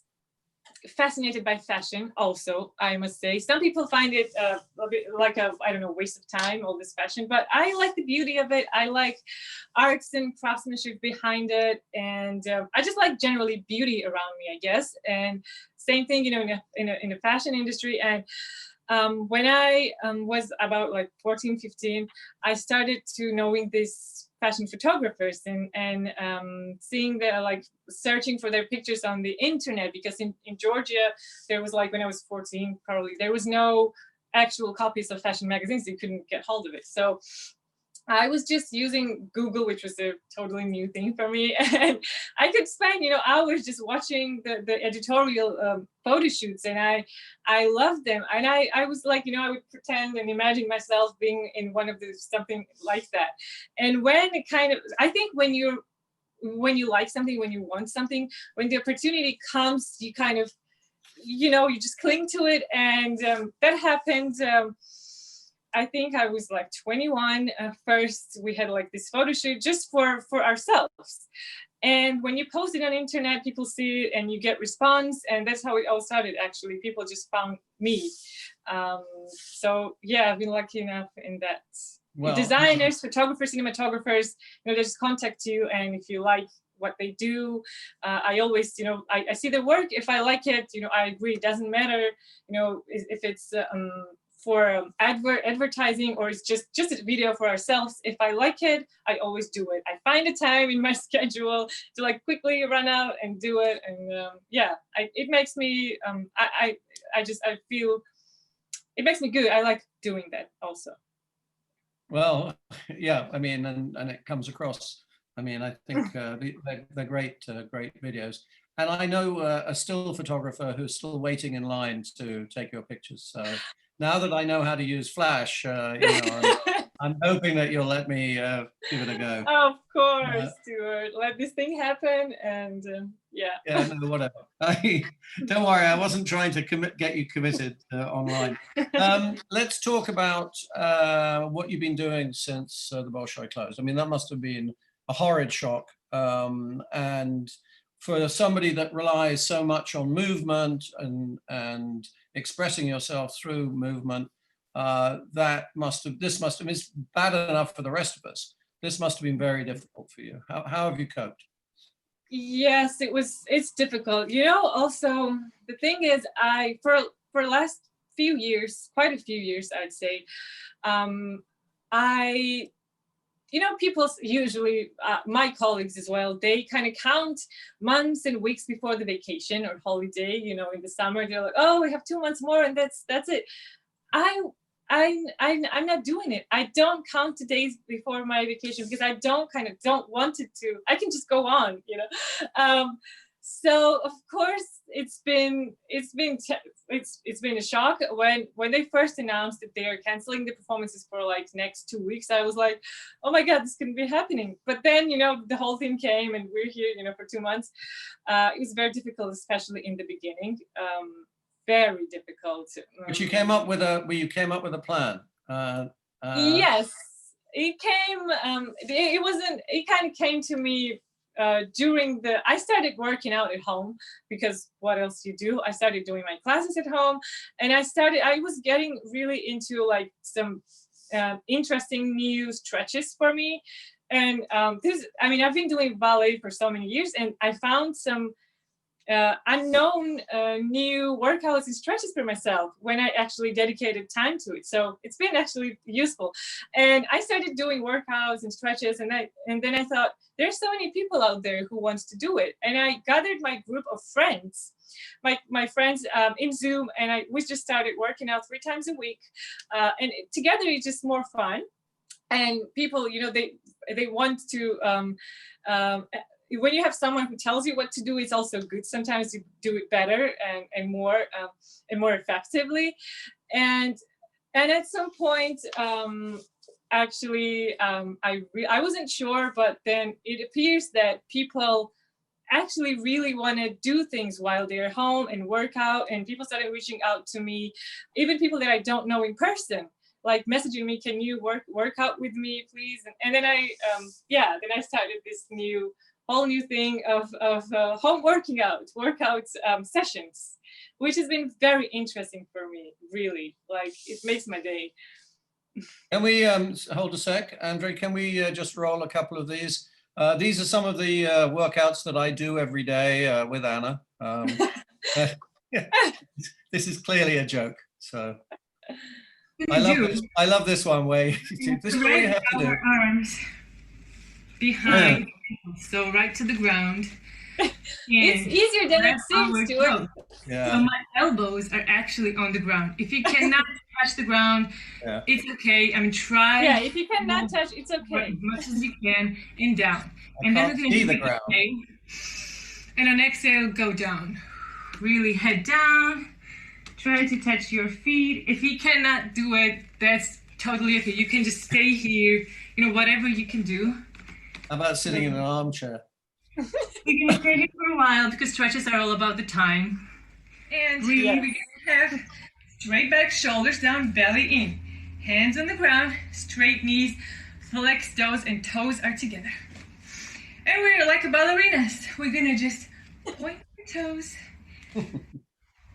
S6: fascinated by fashion also, I must say. Some people find it a bit like a, I don't know, waste of time, all this fashion, but I like the beauty of it. I like arts and craftsmanship behind it. And I just like generally beauty around me, I guess. And same thing, you know, in the fashion industry. And when I was about like 14, 15, I started to knowing these fashion photographers and seeing their, like, searching for their pictures on the internet, because in Georgia, there was, like, when I was 14, probably, there was no actual copies of fashion magazines. You couldn't get hold of it. So I was just using Google, which was a totally new thing for me. And I could spend, you know, hours just watching the editorial photo shoots, and I loved them. And I was like, you know, I would pretend and imagine myself being in one of the, something like that. And when it kind of, I think when you like something, when you want something, when the opportunity comes, you kind of, you know, you just cling to it. And that happened. I think I was like 21. First, we had like this photo shoot just for ourselves. And when you post it on the internet, people see it and you get response. And that's how it all started, actually. People just found me. So yeah, I've been lucky enough in that. Well, designers, photographers, cinematographers, you know, they just contact you. And if you like what they do, I always, you know, I see the work. If I like it, you know, I agree. It doesn't matter, you know, if it's for advertising or it's just a video for ourselves. If I like it, I always do it. I find a time in my schedule to like quickly run out and do it. And yeah, it makes me, I feel, it makes me good. I like doing that also.
S2: Well, yeah, I mean, and it comes across. I mean, I think they're great, great videos. And I know a still photographer who's still waiting in line to take your pictures. So now that I know how to use Flash, you know, I'm hoping that you'll let me give it a go.
S6: Of course, Stuart. Let this thing happen, and yeah.
S2: Yeah, no, whatever. Don't worry, I wasn't trying to get you committed online. Let's talk about what you've been doing since the Bolshoi closed. I mean, that must have been a horrid shock. And for somebody that relies so much on movement and expressing yourself through movement, this must have been bad enough for the rest of us. This must have been very difficult for you. How have you coped?
S6: Yes, it's difficult. You know, also the thing is, for last few years, quite a few years, I'd say, you know, people usually, my colleagues as well, they kind of count months and weeks before the vacation or holiday. You know, in the summer, they're like, oh, we have 2 months more and that's it. I'm not doing it. I don't count the days before my vacation because I don't want it to. I can just go on, you know. So of course it's been a shock when they first announced that they are canceling the performances for like next 2 weeks. I was like, oh my God, this couldn't be happening. But then, you know, the whole thing came and we're here, you know, for 2 months. It was very difficult, especially in the beginning. Very difficult.
S2: But you came up with a plan.
S6: Yes, it came. It kind of came to me I started working out at home because what else you do? I started doing my classes at home, and I was getting really into like some interesting new stretches for me. And I've been doing ballet for so many years, and I found some unknown new workouts and stretches for myself when I actually dedicated time to it. So it's been actually useful. And I started doing workouts and stretches, and then I thought, there's so many people out there who wants to do it. And I gathered my group of friends, my friends in Zoom, and we just started working out 3 times a week. And together it's just more fun. And people, they want to, when you have someone who tells you what to do, it's also good. Sometimes you do it better and more effectively. And at some point, I wasn't sure, but then it appears that people actually really want to do things while they're home and work out. And people started reaching out to me, even people that I don't know in person, like messaging me, can you work out with me, please? And then I started this whole new thing of home workout sessions, which has been very interesting for me, really. Like, it makes my day.
S2: Can we hold a sec, Andre? Can we just roll a couple of these? These are some of the workouts that I do every day with Anna. This is clearly a joke. So I love this one where this is what you have to do.
S5: Arms behind, so right to the ground.
S6: It's easier than it seems to it.
S5: Yeah. So my elbows are actually on the ground. If you cannot touch the ground, it's okay. I mean, try.
S6: Yeah, if you cannot touch, it's okay.
S5: As much as you can, and down. And then we're going to do the ground. And on exhale, go down. Really head down. Try to touch your feet. If you cannot do it, that's totally okay. You can just stay here. Whatever you can do.
S2: How about sitting in an armchair?
S5: We're going to stay here for a while because stretches are all about the time. And breathe. We're going to have straight back, shoulders down, belly in. Hands on the ground, straight knees, flex toes, and toes are together. And we're like ballerinas. We're going to just point the toes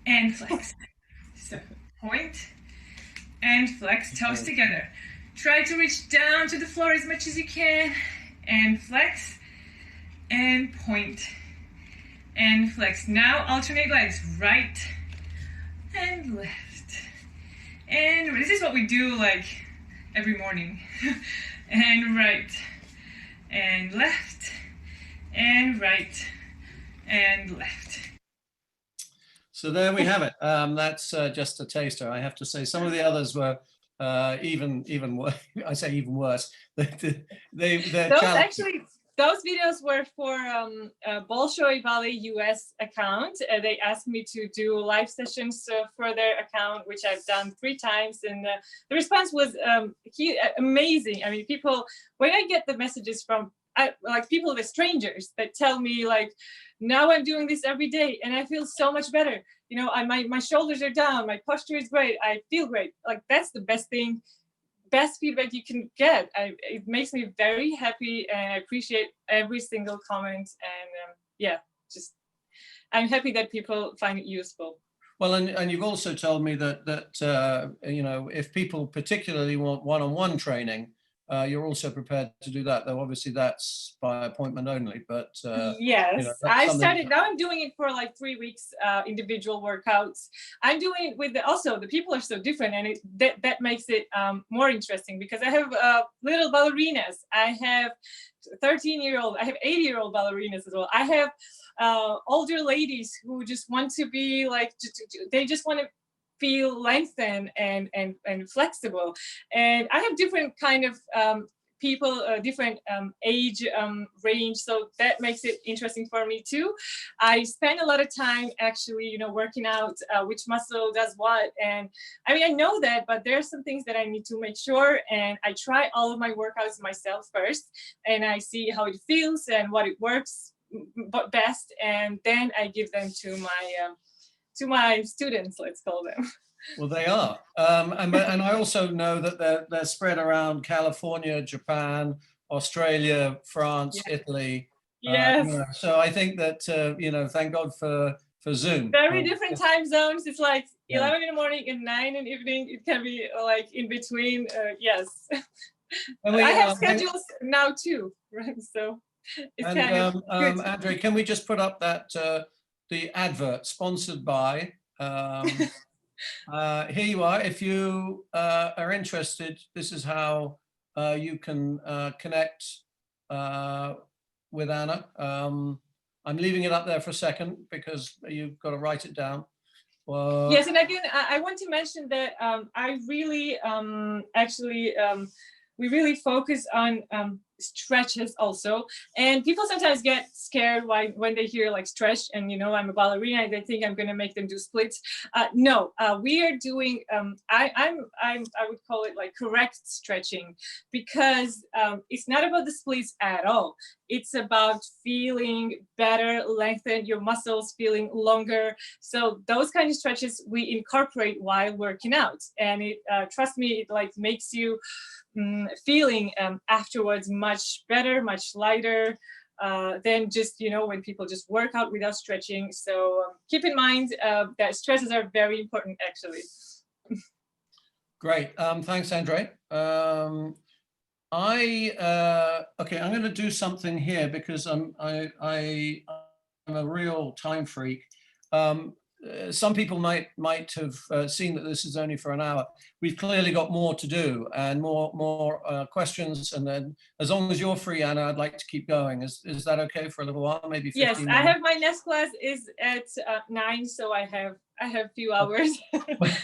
S5: and flex. So point and flex, toes together. Try to reach down to the floor as much as you can and flex and point and flex. Now alternate legs, right and left. And this is what we do like every morning. And right and left and right and left.
S2: So there we have it. That's just a taster. I have to say some of the others were even worse. I say even worse.
S6: Those videos were for Bolshoi Ballet US account. They asked me to do live sessions for their account, which I've done 3 times, and the response was amazing. I mean, people, when I get the messages from people, the strangers that tell me like, now I'm doing this every day and I feel so much better. My shoulders are down, my posture is great, I feel great. Like, that's the best thing, best feedback you can get. It makes me very happy, and I appreciate every single comment. And I'm happy that people find it useful.
S2: Well, and you've also told me that if people particularly want one-on-one training, you're also prepared to do that, though obviously that's by appointment only. But
S6: yes, now I'm doing it for like 3 weeks, individual workouts. I'm doing it with the people are so different, and that makes it more interesting, because I have little ballerinas. I have 13-year-old, I have 80-year-old ballerinas as well. I have older ladies who just want to be like, they just want to feel lengthened and flexible. And I have different kind of people, different age range, so that makes it interesting for me too. I spend a lot of time actually, working out which muscle does what, and I mean, I know that, but there are some things that I need to make sure, and I try all of my workouts myself first, and I see how it feels and what it works best, and then I give them to my students, let's call them.
S2: Well, they are. And I also know that they're spread around California, Japan, Australia, France, Italy.
S6: Yes.
S2: So I think that, thank God for Zoom.
S6: Very different time zones. It's like 11 in the morning and 9 in the evening. It can be like in between. Yes. I have schedules now too, right? So it's kind of good.
S2: Andre, can we just put up that the advert sponsored by? Here you are. If you are interested, this is how you can connect with Anna. I'm leaving it up there for a second because you've got to write it down.
S6: Yes, and again, I want to mention that I really we really focus on stretches also, and people sometimes get scared when they hear like stretch, and I'm a ballerina and they think I'm going to make them do splits. No, we are doing I would call it like correct stretching, because it's not about the splits at all. It's about feeling better, lengthen your muscles, feeling longer. So those kind of stretches we incorporate while working out, and it trust me, it like makes you feeling afterwards much better, much lighter than just when people just work out without stretching. So keep in mind that stretches are very important actually.
S2: Great, thanks, Andre. Okay, I'm going to do something here because I'm a real time freak. Some people might have seen that this is only for an hour. We've clearly got more to do and more questions. And then, as long as you're free, Anna, I'd like to keep going. Is that okay for a little while? Maybe 15
S6: Yes,
S2: minutes?
S6: I have my next class is at 9, so I have a few hours.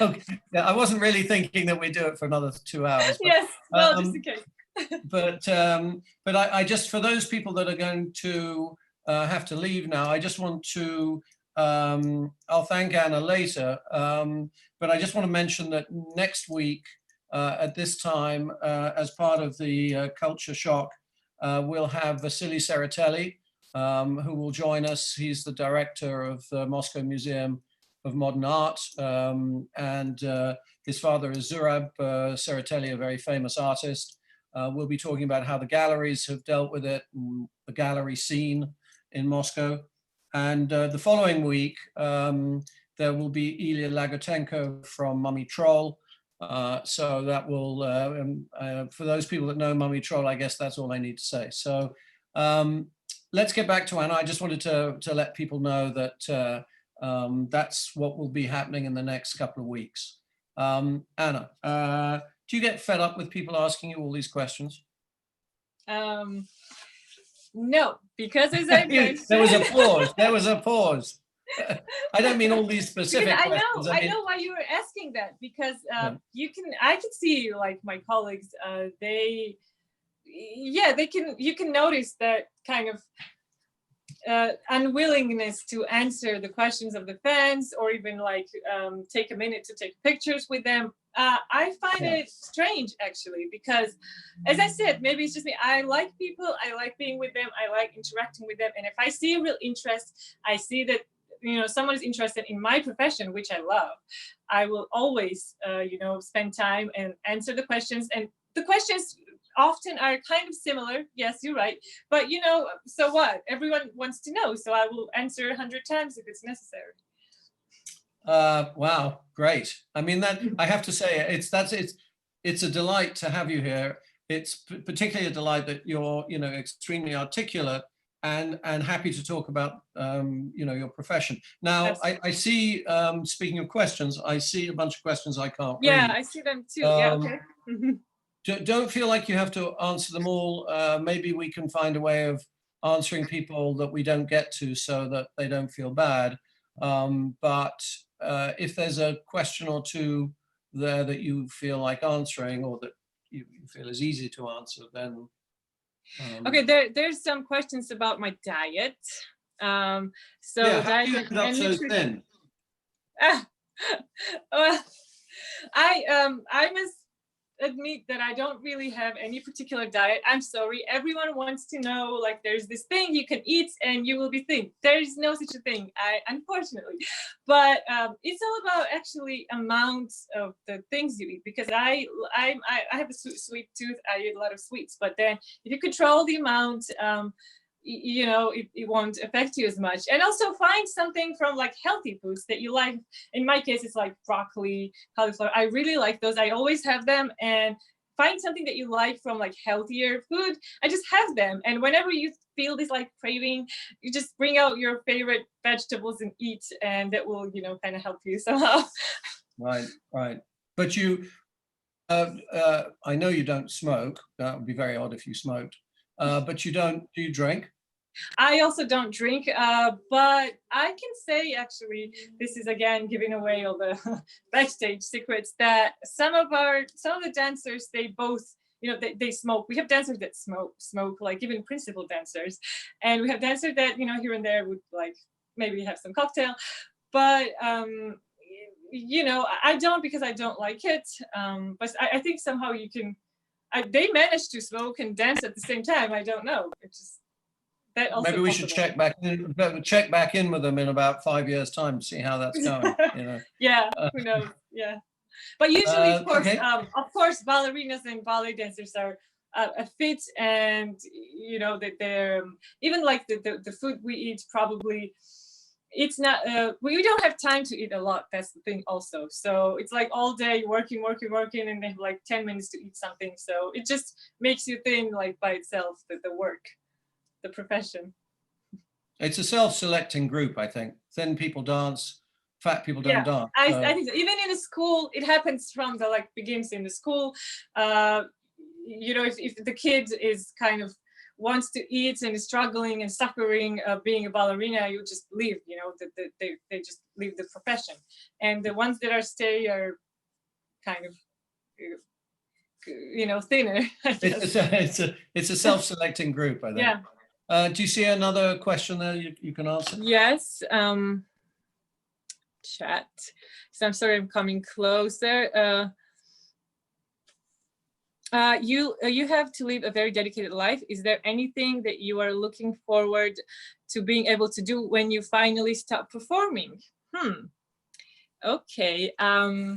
S2: Okay. Yeah, I wasn't really thinking that we do it for another 2 hours. But,
S6: yes, well, just in case.
S2: but I just, for those people that are going to have to leave now, I just want to. I'll thank Anna later, but I just want to mention that next week at this time, as part of the Culture Shock, we'll have Vasily Tsereteli, who will join us. He's the director of the Moscow Museum of Modern Art, and his father is Zurab Tsereteli, a very famous artist. We'll be talking about how the galleries have dealt with it, and the gallery scene in Moscow. And the following week, there will be Ilya Lagotenko from Mummy Troll. So that will, for those people that know Mummy Troll, I guess that's all I need to say. So let's get back to Anna. I just wanted to let people know that that's what will be happening in the next couple of weeks. Anna, do you get fed up with people asking you all these questions?
S6: No, because as I mentioned,
S2: there was a pause. There was a pause. I don't mean all these specific questions.
S6: I know why you were asking that, because I can see like my colleagues, you can notice that kind of unwillingness to answer the questions of the fans, or even like take a minute to take pictures with them. I find it strange actually, because as I said, maybe it's just me. I like people, I like being with them, I like interacting with them. And if I see a real interest, I see that, someone is interested in my profession, which I love, I will always, spend time and answer the questions. And the questions often are kind of similar. Yes, you're right. But, so what? Everyone wants to know. So I will answer 100 times if it's necessary.
S2: Wow, great. I mean, that I have to say, it's a delight to have you here. It's particularly a delight that you're, extremely articulate and happy to talk about, your profession. Now, I see, speaking of questions, I see a bunch of questions I can't read.
S6: Yeah, I see them too. Yeah, okay.
S2: Don't feel like you have to answer them all. Maybe we can find a way of answering people that we don't get to so that they don't feel bad. But if there's a question or two there that you feel like answering, or that you feel is easy to answer, then.
S6: Okay, there's some questions about my diet. So
S2: yeah, how
S6: diet
S2: do you end up so thin?
S6: Well, I must admit that I don't really have any particular diet. I'm sorry, everyone wants to know, like, there's this thing you can eat and you will be thin. There is no such a thing, unfortunately. But it's all about actually amounts of the things you eat, because I have a sweet tooth. I eat a lot of sweets, but then if you control the amount, you know, it won't affect you as much. And also find something from like healthy foods that you like. In my case, it's like broccoli, cauliflower. I really like those. I always have them. And find something that you like from like healthier food and just have them. And whenever you feel this like craving, you just bring out your favorite vegetables and eat, and that will, you know, kind of help you somehow.
S2: Right, right. But you, I know you don't smoke. That would be very odd if you smoked. But you don't, do you drink?
S6: I also don't drink, but I can say, actually, this is again giving away all the backstage secrets, that some of the dancers, they both, you know, they smoke. We have dancers that smoke, like even principal dancers, and we have dancers that, you know, here and there would like maybe have some cocktail, but you know, I don't, because I don't like it. But I think somehow you can. They manage to smoke and dance at the same time. I don't know. It's just.
S2: Maybe we should check back in with them in about 5 years' time to see how that's going. You know.
S6: Yeah, who knows? Yeah, but usually, of course,
S2: okay.
S6: Of course, ballerinas and ballet dancers are fit, and you know that they're even like the food we eat, probably it's not. We don't have time to eat a lot. That's the thing, also. So it's like all day working, and they have like 10 minutes to eat something. So it just makes you thin, like by itself, the work. The profession.
S2: It's a self-selecting group, I think. Thin people dance, fat people don't dance.
S6: I think so. Even in the school, it happens from the like begins in the school. You know, if the kid is kind of wants to eat and is struggling and suffering being a ballerina, you just leave. You know, they just leave the profession, and the ones that are stay are kind of, you know, thinner.
S2: It's a self-selecting group, I think.
S6: Yeah.
S2: Do you see another question there you can answer?
S6: Yes. Chat. So I'm sorry, I'm coming closer. You have to live a very dedicated life. Is there anything that you are looking forward to being able to do when you finally stop performing? Okay. I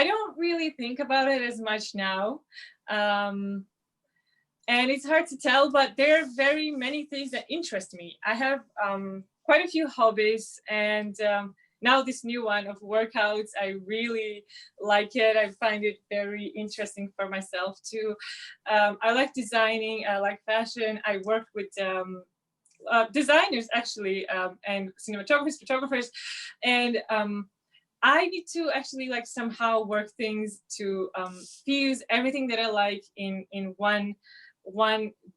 S6: don't really think about it as much now. And it's hard to tell, but there are very many things that interest me. I have quite a few hobbies, and now this new one of workouts, I really like it. I find it very interesting for myself too. I like designing, I like fashion. I work with designers actually, and cinematographers, photographers, and I need to actually like somehow work things to fuse everything that I like in one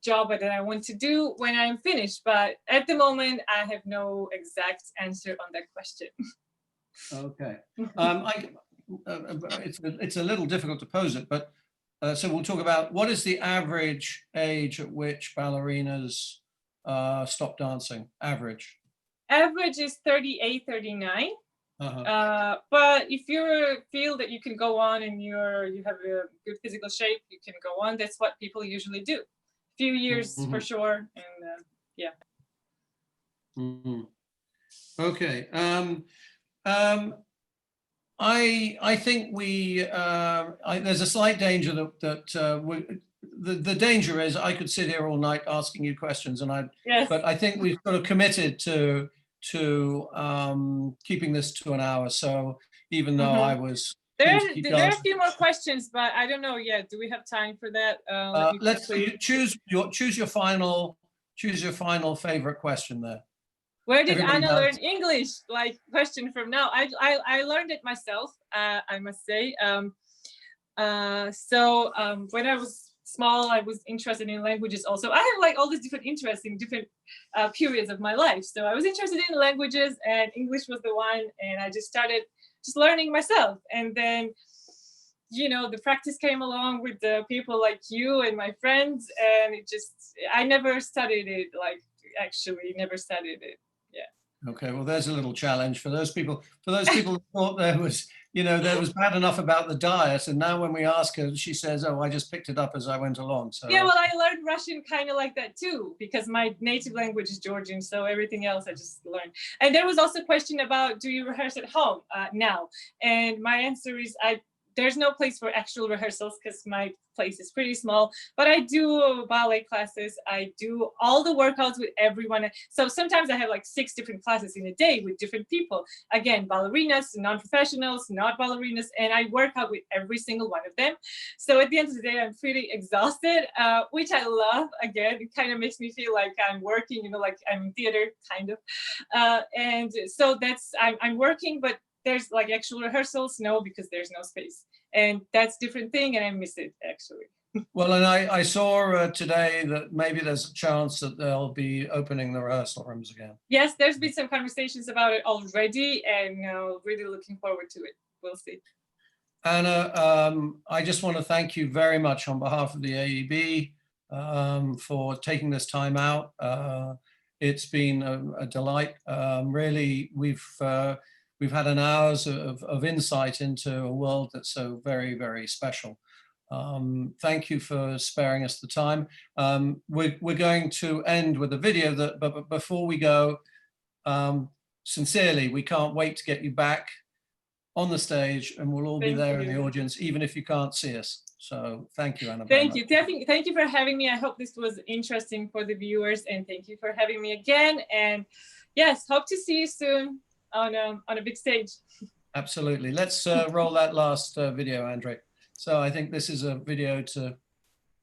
S6: job that I want to do when I'm finished. But at the moment, I have no exact answer on that question.
S2: Okay. It's a little difficult to pose it, but so we'll talk about what is the average age at which ballerinas stop dancing? Average
S6: is 38, 39. But if you feel that you can go on and you have a good physical shape, you can go on. That's what people usually do. Few years for sure, and yeah.
S2: Okay. I think there's a slight danger that the danger is I could sit here all night asking you questions, and but I think we've sort of committed to keeping this to an hour. So even though I was
S6: there are a few more questions, but I don't know yet. Do we have time for that?
S2: Let's choose your final favorite question there.
S6: Where did Anna learn English? Like question from now. I learned it myself, I must say. So when I was small, I was interested in languages also. I have like all these different interests in different periods of my life. So I was interested in languages, and English was the one, and I just started learning myself. And then, you know, the practice came along with the people like you and my friends, and I never studied it, like actually never studied it. Yeah.
S2: Okay, well, there's a little challenge for those people who thought there was bad enough about the diet, and now when we ask her, she says, "Oh, I just picked it up as I went along." So
S6: yeah, well, I learned Russian kind of like that too, because my native language is Georgian, so everything else I just learned. And there was also a question about, do you rehearse at home now? And my answer is, I there's no place for actual rehearsals because my place is pretty small, but I do ballet classes. I do all the workouts with everyone. So sometimes I have like 6 different classes in a day with different people. Again, ballerinas, non-professionals, not ballerinas, and I work out with every single one of them. So at the end of the day, I'm pretty exhausted, which I love. Again, it kind of makes me feel like I'm working, you know, like I'm in theater, kind of. And so that's, I'm working, but there's like actual rehearsals, no, because there's no space. And that's a different thing, and I miss it, actually.
S2: Well, and I saw today that maybe there's a chance that they'll be opening the rehearsal rooms again.
S6: Yes, there's been some conversations about it already, and really looking forward to it. We'll see.
S2: Anna, I just want to thank you very much on behalf of the AEB for taking this time out. It's been a delight. Really, we've had an hours of insight into a world that's so very, very special. Thank you for sparing us the time. We're going to end with a video but before we go, sincerely, we can't wait to get you back on the stage, and we'll all be there in the audience, even if you can't see us. So thank you, Anna.
S6: Thank you. Thank you for having me. I hope this was interesting for the viewers, and thank you for having me again. And yes, hope to see you soon on a big stage.
S2: Absolutely. Let's roll that last video, Andre. So I think this is a video to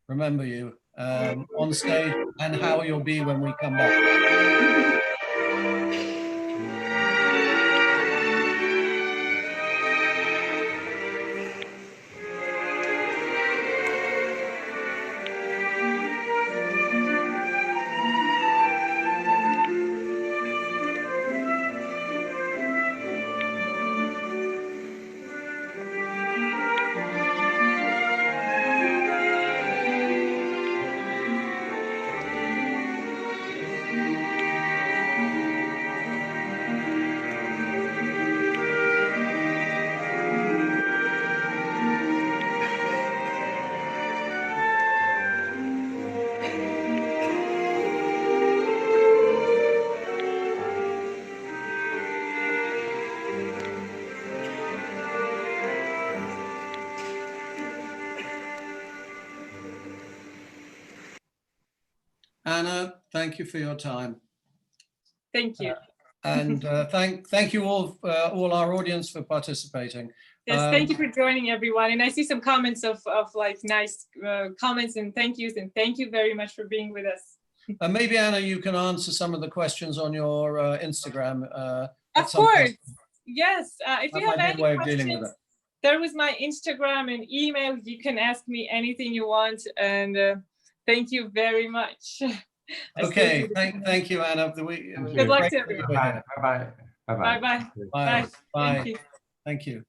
S2: remember you on stage and how you'll be when we come back. Anna, thank you for your time.
S6: Thank you.
S2: And thank you all our audience for participating.
S6: Yes, thank you for joining, everyone. And I see some comments of like nice comments and thank yous, and thank you very much for being with us.
S2: Maybe Anna, you can answer some of the questions on your Instagram.
S6: Of course, yes. If you have any
S2: way of dealing with
S6: questions,
S2: it.
S6: there was my Instagram and email. You can ask me anything you want, and thank you very much.
S2: Okay, thank you, Anna.
S6: Good luck to everyone.
S3: Bye-bye.
S6: Bye-bye.
S2: Bye.
S6: Thank you.
S2: Thank you.